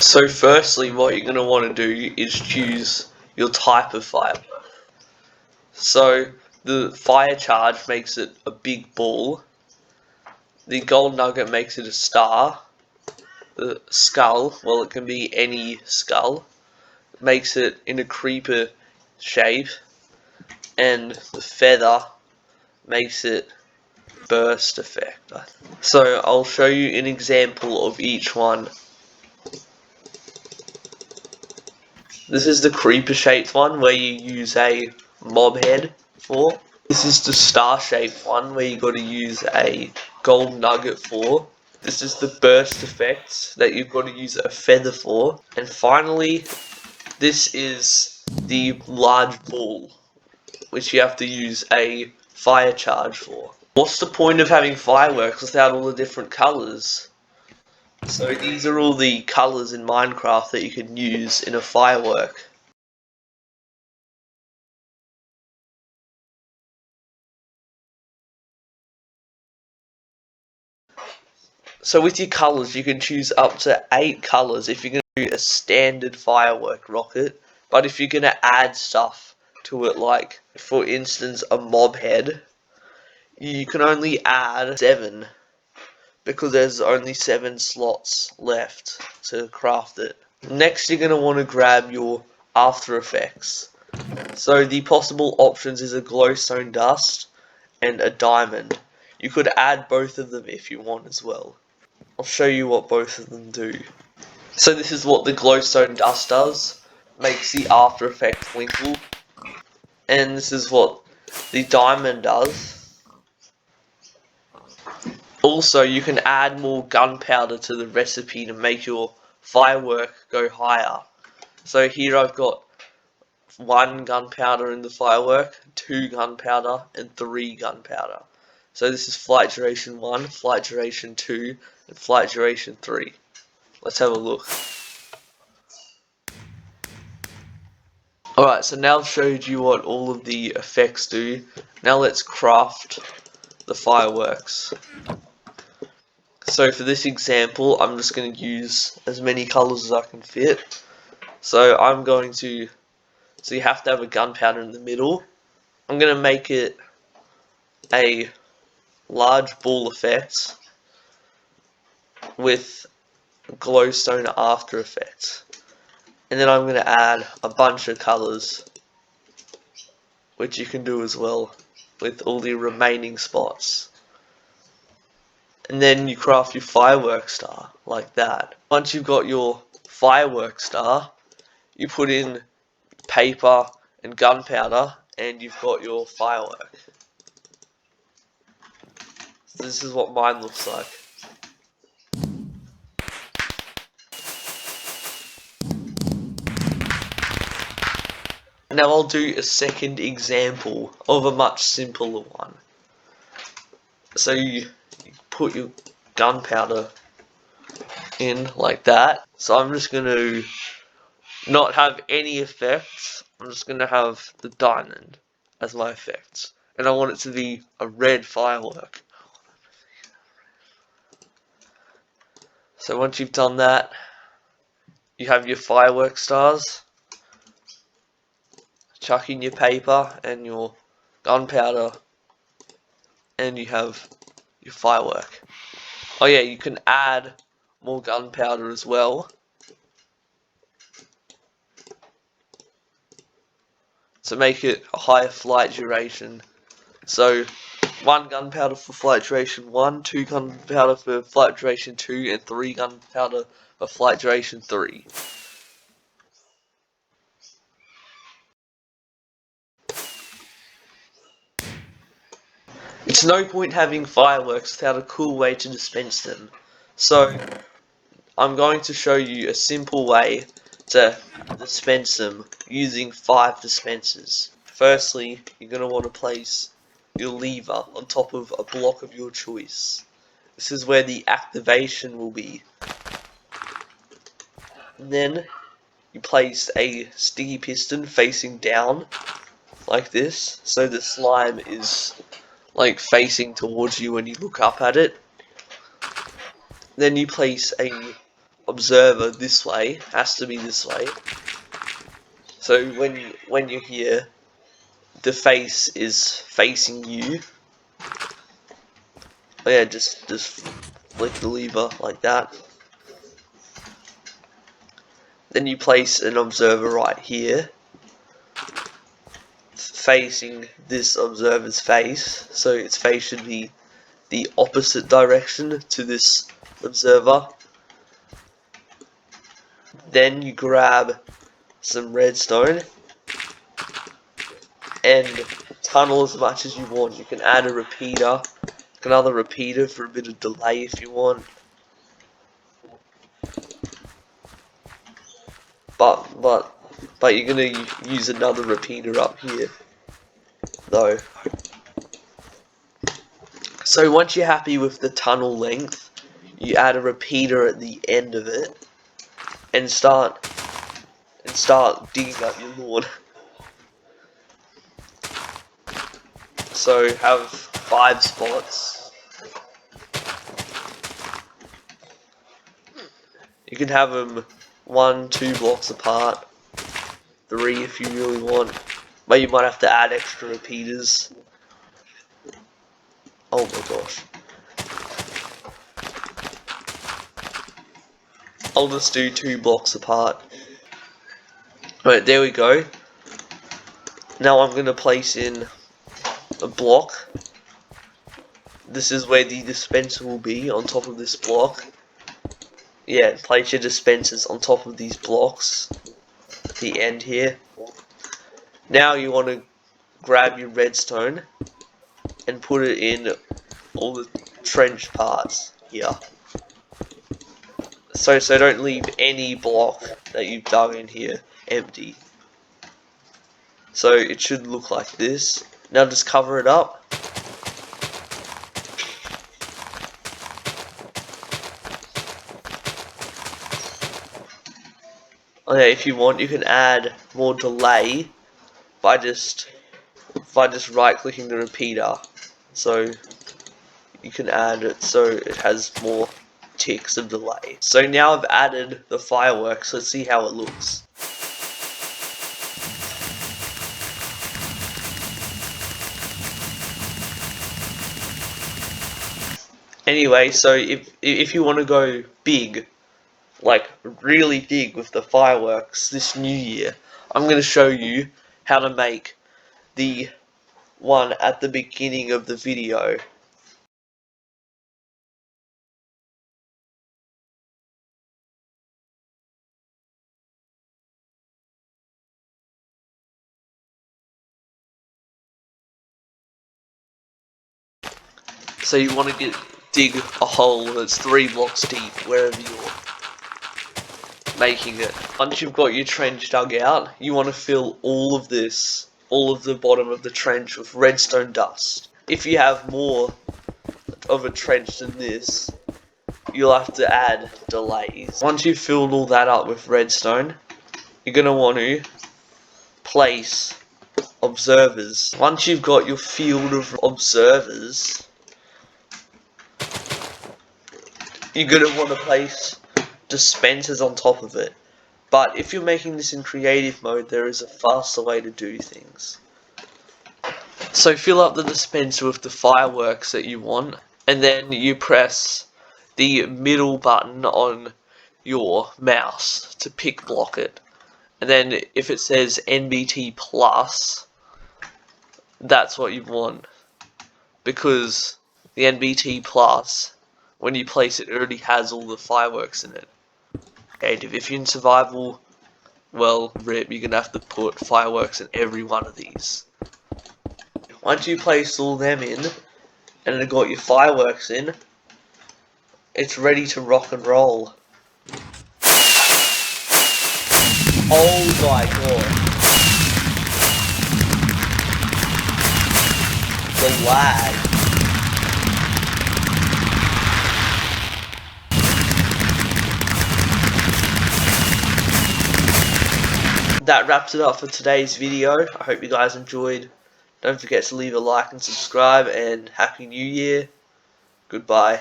So firstly, what you're going to want to do is choose your type of firework. So the fire charge makes it a big ball, the gold nugget makes it a star, the skull, well it can be any skull, makes it in a creeper shape, and the feather makes it burst effect. So I'll show you an example of each one. This is the creeper shaped one where you use a mob head for. This is the star shaped one where you got to use a gold nugget for. This is the burst effects that you've got to use a feather for. And finally, this is the large ball, which you have to use a fire charge for. What's the point of having fireworks without all the different colours? So these are all the colours in Minecraft that you can use in a firework. So with your colours, you can choose up to 8 colours if you're going to do a standard firework rocket. But if you're going to add stuff to it, like, for instance, a mob head, you can only add 7. Because there's only 7 slots left to craft it. Next, you're going to want to grab your After Effects. So the possible options is a glowstone dust and a diamond. You could add both of them if you want as well. I'll show you what both of them do. So this is what the glowstone dust does. Makes the After Effects twinkle. And this is what the diamond does. Also, you can add more gunpowder to the recipe to make your firework go higher. So here I've got 1 gunpowder in the firework, 2 gunpowder, and 3 gunpowder. So this is flight duration 1, flight duration 2, and flight duration 3. Let's have a look. Alright, so now I've showed you what all of the effects do. Now let's craft the fireworks. So for this example, I'm just going to use as many colours as I can fit. So I'm going to, so you have to have a gunpowder in the middle. I'm going to make it a large ball effect with glowstone After Effects. And then I'm going to add a bunch of colours, which you can do as well with all the remaining spots. And then you craft your firework star like that. Once you've got your firework star, you put in paper and gunpowder and you've got your firework. So this is what mine looks like. Now I'll do a second example of a much simpler one. So you put your gunpowder in like that. So I'm just going to not have any effects. I'm just going to have the diamond as my effects. And I want it to be a red firework. So once you've done that, you have your firework stars. Chuck in your paper and your gunpowder, and you have your firework. Oh yeah, you can add more gunpowder as well to make it a higher flight duration. So 1 gunpowder for flight duration 1, 2 gunpowder for flight duration 2, and 3 gunpowder for flight duration 3. It's no point having fireworks without a cool way to dispense them. So I'm going to show you a simple way to dispense them using 5 dispensers. Firstly, you're going to want to place your lever on top of a block of your choice. This is where the activation will be. And then you place a sticky piston facing down like this, so the slime is like facing towards you when you look up at it. Then you place a observer this way, has to be this way. So when you're here, the face is facing you. Oh yeah, just flick the lever like that. Then you place an observer right here, facing this observer's face, so its face should be the opposite direction to this observer. Then you grab some redstone and tunnel as much as you want. You can add a repeater, another repeater for a bit of delay if you want. But you're gonna use another repeater up here, though. So once you're happy with the tunnel length, you add a repeater at the end of it, and start digging up your lawn. So have 5 spots. You can have them 1, 2 blocks apart, 3 if you really want, but you might have to add extra repeaters. Oh my gosh. I'll just do 2 blocks apart. Right, there we go. Now I'm going to place in a block. This is where the dispenser will be, on top of this block. Yeah, place your dispensers on top of these blocks at the end here. Now you want to grab your redstone and put it in all the trench parts here. So don't leave any block that you've dug in here empty. So it should look like this. Now just cover it up. Okay, if you want, you can add more delay by just right clicking the repeater. So you can add it so it has more ticks of delay. So now I've added the fireworks. Let's see how it looks. Anyway, so if you want to go big, like really big with the fireworks this new year, I'm going to show you how to make the one at the beginning of the video. So you want to dig a hole that's 3 blocks deep wherever you're making it. Once you've got your trench dug out, you want to fill all of this, all of the bottom of the trench with redstone dust. If you have more of a trench than this, you'll have to add delays. Once you've filled all that up with redstone, you're going to want to place observers. Once you've got your field of observers, you're going to want to place dispensers on top of it. But if you're making this in creative mode, there is a faster way to do things. So fill up the dispenser with the fireworks that you want, and then you press the middle button on your mouse to pick block it. And then if it says NBT plus, that's what you want, because the NBT plus, when you place it, it already has all the fireworks in it. And if you're in survival, well, rip, you're gonna have to put fireworks in every one of these. Once you place all them in, and it got your fireworks in, it's ready to rock and roll. Oh my god. The lag. That wraps it up for today's video. I hope you guys enjoyed. Don't forget to leave a like and subscribe, and Happy New Year. Goodbye.